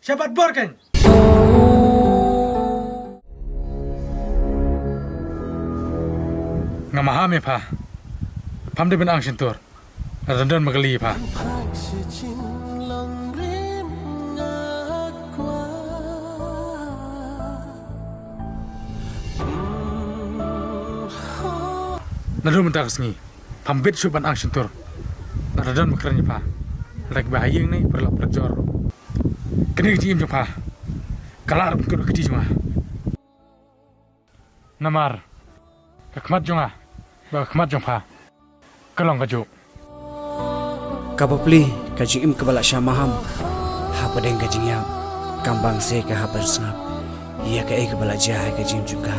Syabat bor kan? Ngamahami pa. Pam de ben ang sintur. Nadandan magali pa. Nadu mentak sengi. Pambit syuban ang sintur. Nadandan makranya pa. Lagi bahayang ni perlap perjor. Kini kecil jom pa. Kalar mungkin kecil cuma. Namar. Kemat jonga. Kemat jom pa. Kalong kaju. Kapapli kajing im kebala syamaham. Hapa deng kajing yang kambang se ke hapa sengap. Ia ke kebala jahay kajing juga.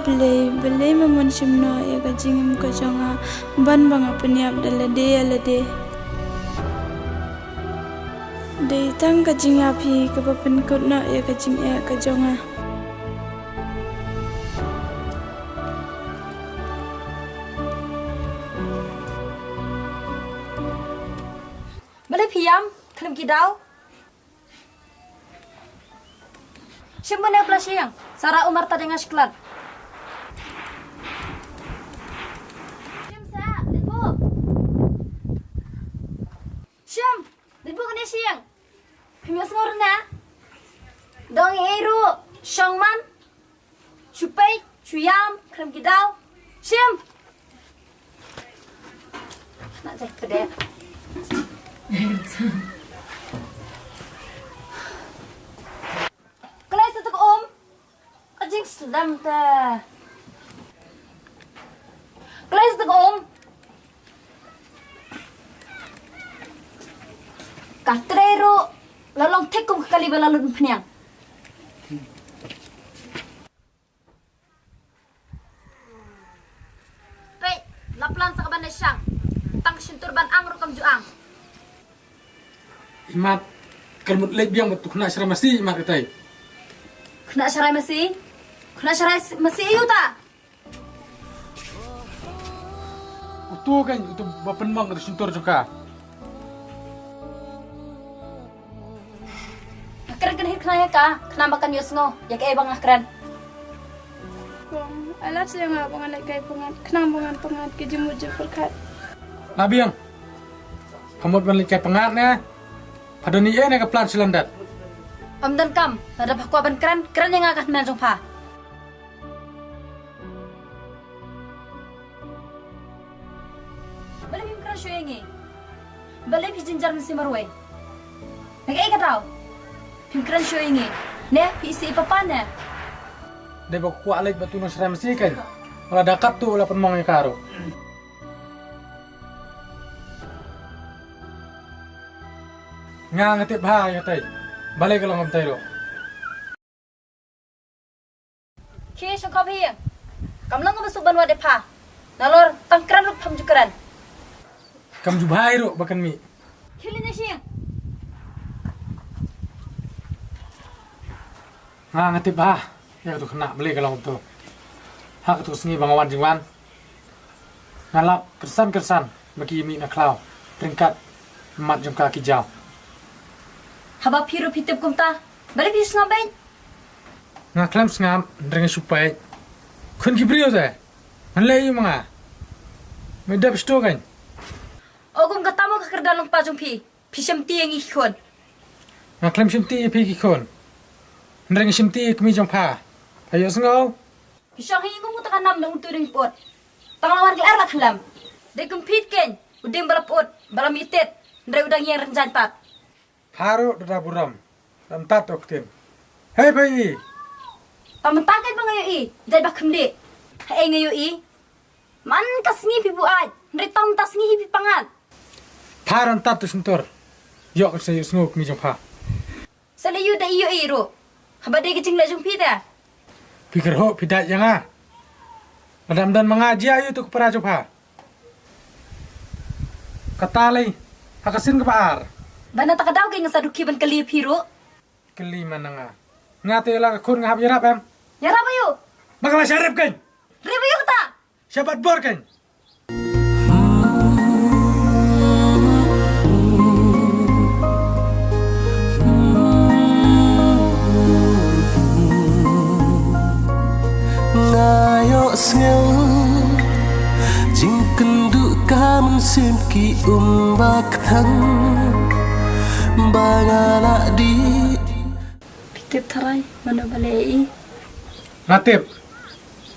Beli memang simno ya kajing im kajonga ban bang apa ni ab dalade. Dei tang kajing api kepapen kutna ya kajing kajonga. Balik piam, kelim kidau. Simbun ya yang Sarah Umar tadi ngasklat. Siam, libu kene siang. Pimas ngorna. Dong eru, shongman. Chupai, chuyam, kelim kidau. Siam. Nak cek kedai. Kelai satu om, kajing sedang teh. Kelai satu om, katreru lalong tekum kali balalun penyang. Pei, laplan sakaban nasyang, tang sinturban ang rukam juang. Imat kalmut lek biang betul kena serai masih imat katai. Kena syarai masih? Kena syarai masih iyo tak? Utu kan itu bapen mang itu sintur juga. Keren kan hit kena ya ka? Kena makan yosngo, ya kayak bang keren. Kong alat saya ngah pangan kay pangan kenang pangan kejemujud berkat. Nabi yang kamu balik ke pengatnya. Pada ni ni ke plan selandat. Om dan kam, ada pakuaban keren yang akan menjong pa. Balik pim keren syuy ngi. Balik pijin jar nasi marway. Nag-ay ka tau? Pim keren syuy ngi. Ne, isi ipapa ne. Dia baku kuat lagi batu serai masih kan. Kalau dekat tu lah penmong yang karo. Ngatip bahaya tay. Balik kalau ngam tay lo. Kini syangkau biang. Kamlang ngabasuk banwa de pa. Nalor tangkran lup pam jukaran. Kam jubahai ro bahkan mi. Kili na siang. Ngatip bah. Ya tu kena balik kalau tu. Hak tu sengi bangawan jingwan. Ngalap kersan bagi mi nak klau. Peringkat mat jengka kijau. Haba piru pitip kumta. Balik bis ngapain? Ngaklam sengam dengan supaya kun kibrio tu. Nalai mga. Medap sto kan. Ogum katamu kakerdalong pajong pi. Pisam ti yang ikon. Ngaklam simti pi kikon. Dengan simti kami jompa. Ayo sengau. Pisang hingu mu takan nam nang turing pot. Tangan warga erlat halam. Dekum pitken. Udeng balapot. Balam itet. Ndre udang yang renjan pat. Haru dada buram. Dan tat oktin. Hei pai. Pamentakan pa ngayon i. Dahil ba kumli. Hai ngayon i. Man kasngi pi buat. Ndre tam tasngi pi pangan. Paran tat tu sentor. Yok saya sengau kami jompa. Salayu da iyo i ro. Haba de gijing la jong pi ta. Pikir ho pidat yang ah. Madam dan mengaji ayu tu kepara jompa. Kata lagi. Hakasin kepaar. Bana takadaw kay nga sa dukiban kali piro. Kelima nanga. Ngate lang kun ngahap yarap em. Yara ba yo? Maka masyarap kan. Review ta. Syabat bor kan. mayo sngeu jing kenduk kamen sim ki bak thang bangala di Pitip tarai mana balei. Natip,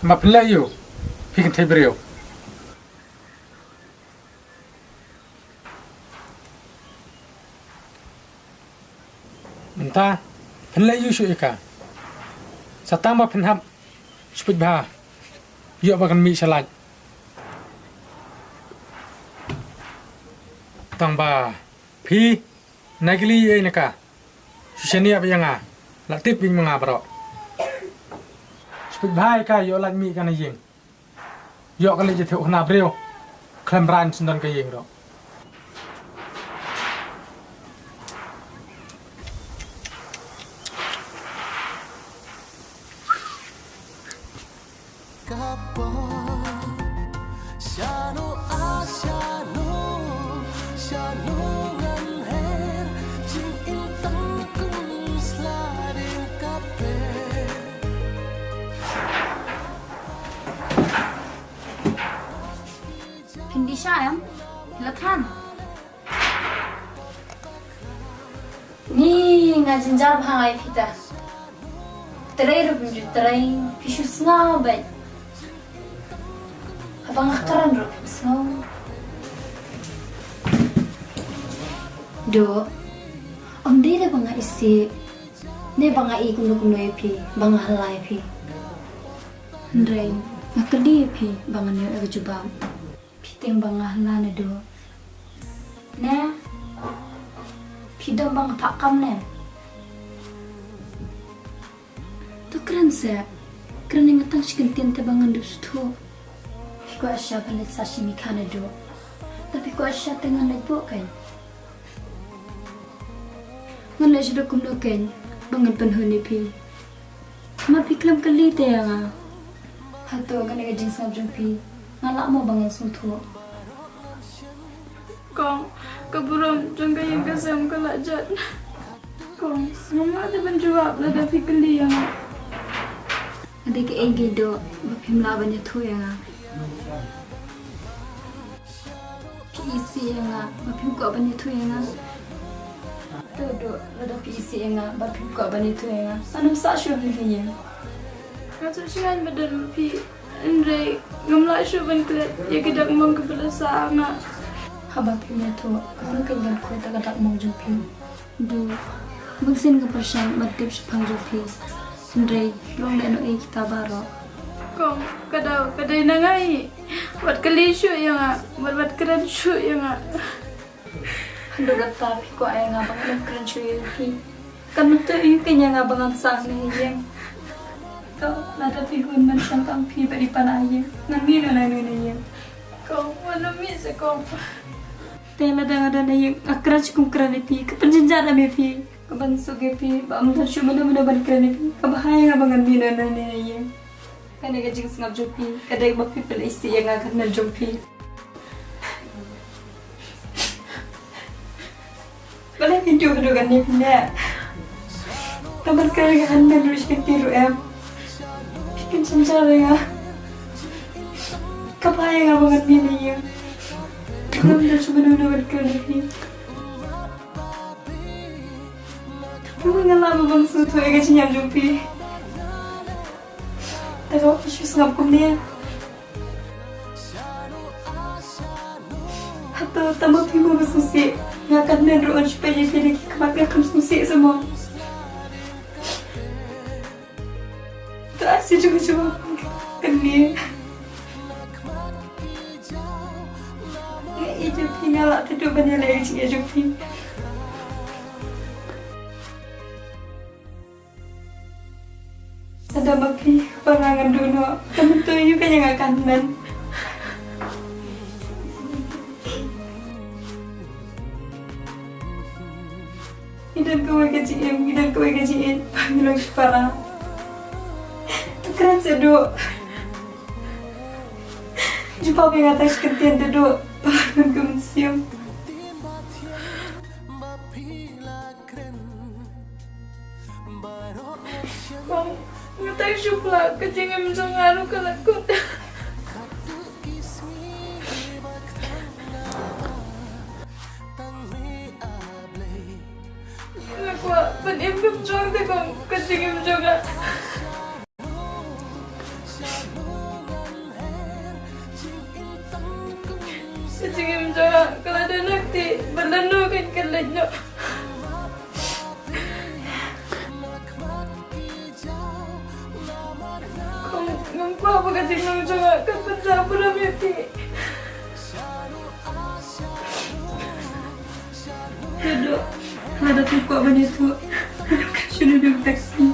mapila yo, hikin tebrio. Entah, pila yo syu ika. Satama penhap, sepit bah, yo bakan mi salat. Tang ba, pi, nagili ye naka. Sushani apa yang ah, latip yang mengabro. Sepik bahai ka yo lat mi kana yeng. Yo kali je theu khna breu. Klam ran sundan ka yeng ro. kapo shano ashano shano ngan her jing intang kum sliding kape Hindi siya Lathan. Ni ngajin jar bhangai pita. Terai rubun ju terai pishu snga bai. Abang akaran ro snga. Do. Amde de banga isi. Ne banga I kuno pi, banga halai pi. Ndrai ngakadi pi banga ne aga jubam. Piteng banga halane do. Ne Pidam bang pakam ne Tu keren se Keren yang ngatang sikintian te bangan du sutu Ko asya balit sashimi kana do Tapi ko asya tengan nagbo kan Ngan la sido kumno kan Bangan panhuni pi Ma piklam kali te nga Hato gana gajing sabjong pi Ngalak mo bangan sutu Kong, keburam jangka yang kesam kelajat. Kong, semua ada penjawab lah dari keli yang. Ada ke egi do, bapim labannya tu yang. PC yang, bapim kau banyak tu yang. Do, ada PC yang, bapim kau banyak tu yang. Anam sasyu ni yang. Kata sian badan pi, Andre, ngamla syuban kelat, ya kita ngomong kepada sana. Habang pimnya tu, kalau kalian kuat tak ada mau jupi. Do, mungkin kepercayaan matip sepang jupi. Andre, long leno kita baru. Kong, kadai nangai. Buat keli syu yang buat keren syu yang Hando rata pi ko ay nga bang keren syu yang. Kan tu yung kanya nga bang sa ni yang. Kau nada pi gun man siyang pang pi bari panayang. Ngamino na ni yang. Kong, mana misa kong. Tela ada na yung akrach kung krani pi. Kapanjanjara mi pi. Kabansugi pi. Baam tansyo mana ban krani pi. Kabahaya nga bang ngamino na ni yang. Kani ka jing sngap jupi. Kadai bapi pala isi yang akan na jupi. Bala video ka dogan ni pina. Kabar kaya ka handa lulis ka tiro em. Pikin sanjara nga. Kabahaya nga bang ngamino yang. Kamu dah cuma nak berkali. Kamu ngalah bang suatu ega cinyam jumpi. Tak kau isu sengap kum dia. Atau tambah pimu bersusi. Ngakan menruan supaya dia lagi kemakai akan susi semua. Tak asyik juga kini. Jupi ngalak tidur banyak lagi cikgu Jupi. Ada mapi perangan dulu. Kamu tu juga yang akan nan. Hidup kau gaji panggil lagi parah. Keren seduk. Jumpa yang atas kentian duduk. Bangun ke museum. Kong, ngata nak syupla kejengem songaru kalakut. Aku penim jong te kong kejengem jonga. Kejengem jonga kalau ada nakti berlenu kan kelenyo. Kung apa kasi nung juga kapag sa pula miti. Pero, ada tuko ba nito? Ano ka sunod yung taxi?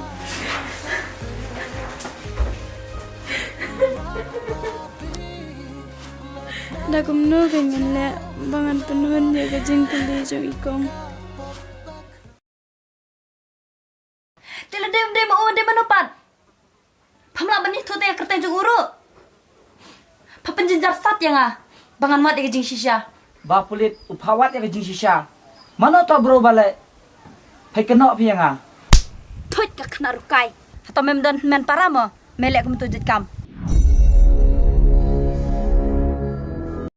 Dakum ganyan le, bangan penuhun dia kajing kundi jong ikong. Tila dem o dem manupat. Pamla bani tu te kertai jong uru. Papan jinjar sat yang bangan mat ke jing shisha. Bapulit upawat ya kajing shisha. Mana to bro balik? Hai kena pi yang Thut ka khna rukai. Atau mem dan men paramo melek kum tu jit kam.